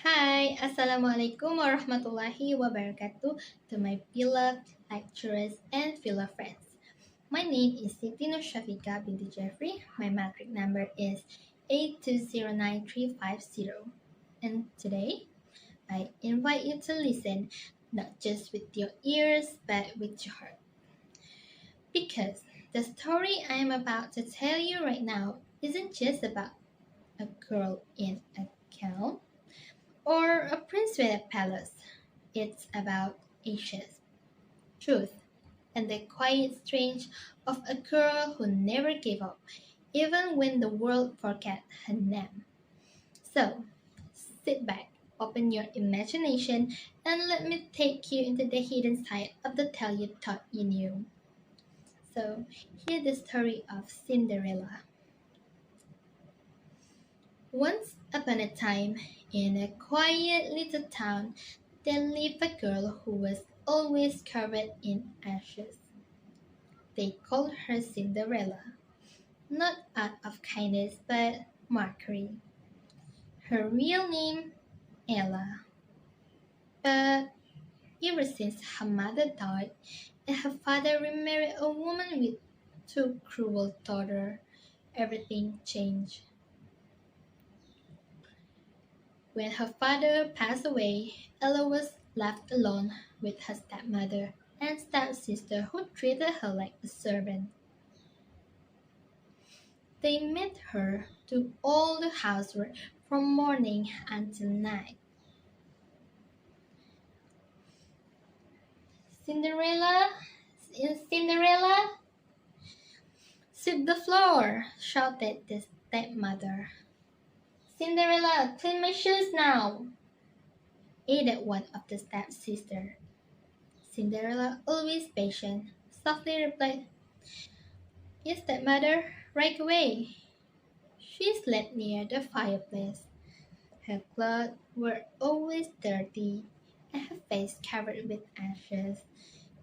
Hi, Assalamualaikum warahmatullahi wabarakatuh to my beloved lecturers and fellow friends. My name is Siti Nur Shafiqah Binti Jeffrey. My matric number is A209350. And today, I invite you to listen not just with your ears but with your heart. Because the story I am about to tell you right now isn't just about a girl in a gown or a prince with a palace. It's about ashes, truth, and the quiet strength of a girl who never gave up, even when the world forgot her name. So, sit back, open your imagination, and let me take you into the hidden side of the tale you thought you knew. So, here's the story of Cinderella. Once upon a time, in a quiet little town, there lived a girl who was always covered in ashes. They called her Cinderella, not out of kindness but mockery. Her real name, Ella. But ever since her mother died and her father remarried a woman with two cruel daughters, everything changed. When her father passed away, Ella was left alone with her stepmother and stepsister who treated her like a servant. They made her do all the housework from morning until night. Cinderella, Cinderella, sweep the floor, shouted the stepmother. Cinderella, clean my shoes now, added one of the stepsisters. Cinderella, always patient, softly replied, yes, stepmother, right away. She slept near the fireplace. Her clothes were always dirty and her face covered with ashes.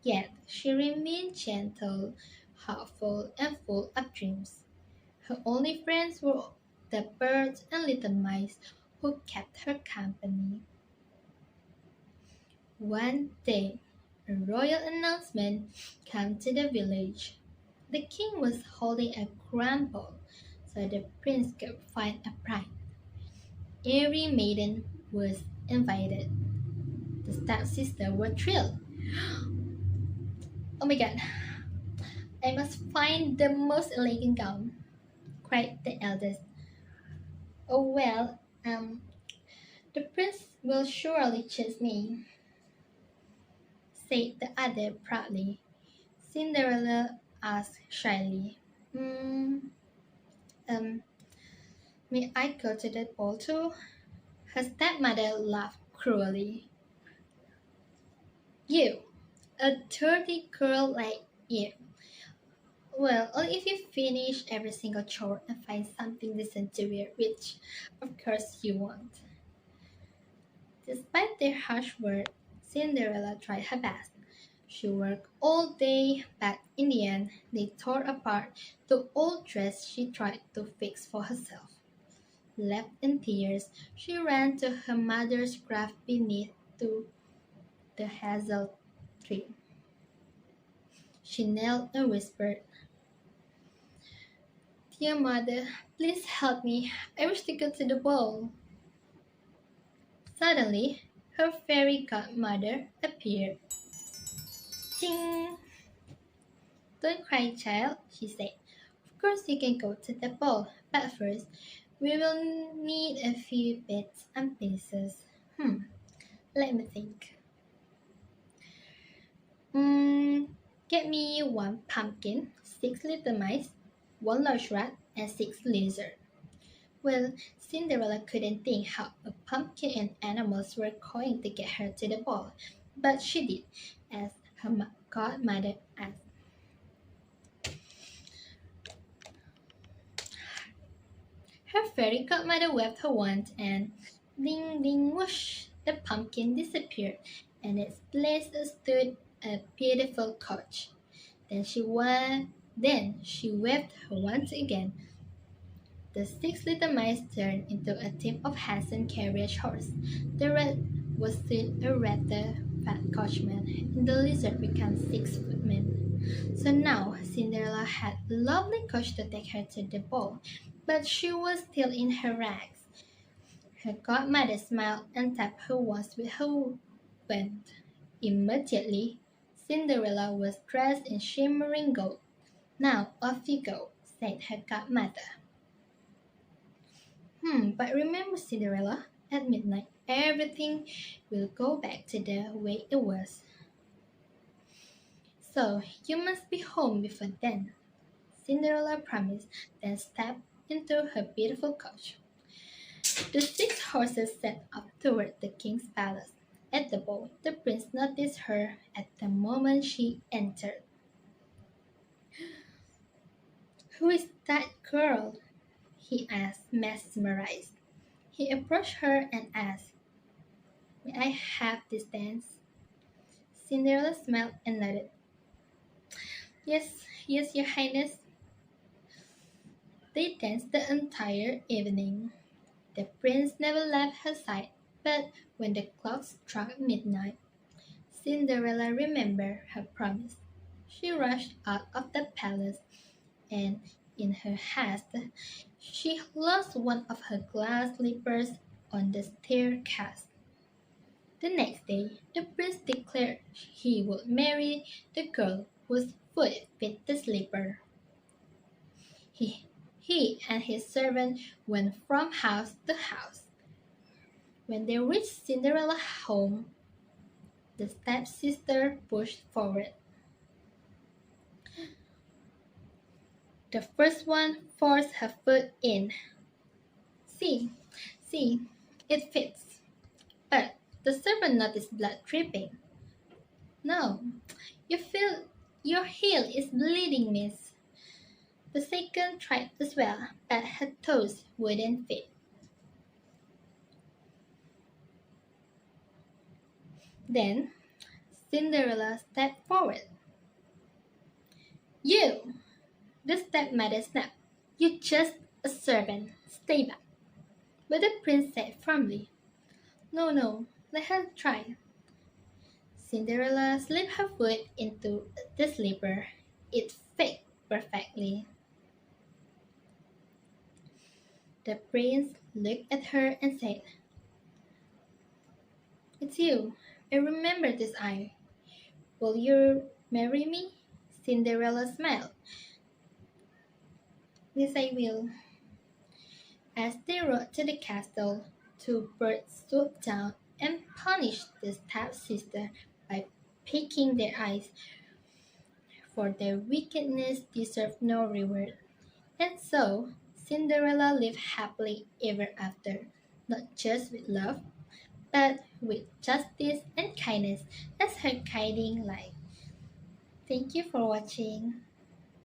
Yet she remained gentle, hopeful, and full of dreams. Her only friends were the birds and little mice who kept her company. One day, a royal announcement came to the village. The king was holding a grand ball so the prince could find a bride. Every maiden was invited. The stepsisters were thrilled. Oh my god, I must find the most elegant gown, cried the eldest. Oh well, the prince will surely choose me, said the other proudly. Cinderella asked shyly, mm, um, may I go to that ball too? Her stepmother laughed cruelly. You, a dirty girl like you. Well, only if you finish every single chore and find something decent to wear, which, of course, you won't. Despite their harsh words, Cinderella tried her best. She worked all day, but in the end, they tore apart the old dress she tried to fix for herself. Left in tears, she ran to her mother's grave beneath the hazel tree. She knelt and whispered, dear mother, please help me. I wish to go to the ball. Suddenly, her fairy godmother appeared. Ting! Don't cry, child, she said. Of course you can go to the ball, but first we will need a few bits and pieces. Let me think. Mm, get me one pumpkin, six little mice, one large rat, and six lizards. Well, Cinderella couldn't think how a pumpkin and animals were going to get her to the ball, but she did, as her godmother asked. Her fairy godmother waved her wand, and ding ding whoosh, the pumpkin disappeared, and in its place stood a beautiful couch. Then she waved her wand again, The 6 little mice turned into a team of handsome carriage horse. The rat was still a rather fat coachman, and the lizard became 6 footmen. So now Cinderella had a lovely coach to take her to the ball, but she was still in her rags. Her godmother smiled and tapped her once with her wand. Immediately, Cinderella was dressed in shimmering gold. Now off you go, said her godmother. But remember, Cinderella, at midnight everything will go back to the way it was. So you must be home before then. Cinderella promised, then stepped into her beautiful coach. The 6 horses set off toward the king's palace. At the ball, the prince noticed her at the moment she entered. Who is that girl? He asked, mesmerized. He approached her and asked, May I have this dance? Cinderella smiled and nodded. Yes, yes, your highness. They danced the entire evening. The prince never left her side, but when the clock struck midnight, Cinderella remembered her promise. She rushed out of the palace, and in her haste, she lost one of her glass slippers on the staircase. The next day, the prince declared he would marry the girl whose foot fit the slipper. He, he and his servant went from house to house. When they reached Cinderella's home, the stepsister pushed forward. The first one forced her foot in. See, see, it fits. But the servant noticed blood dripping. No, you feel your heel is bleeding, miss. The second tried as well, but her toes wouldn't fit. Then Cinderella stepped forward. You! The stepmother snapped. You're just a servant. Stay back. But the prince said firmly, No, no, let her try. Cinderella slipped her foot into the slipper. It fit perfectly. The prince looked at her and said, It's you. I remember this eye. Will you marry me? Cinderella smiled. Yes, I will. As they rode to the castle, 2 birds swooped down and punished the stepsister by picking their eyes, for their wickedness deserved no reward. And so Cinderella lived happily ever after, not just with love, but with justice and kindness as her guiding light. Thank you for watching.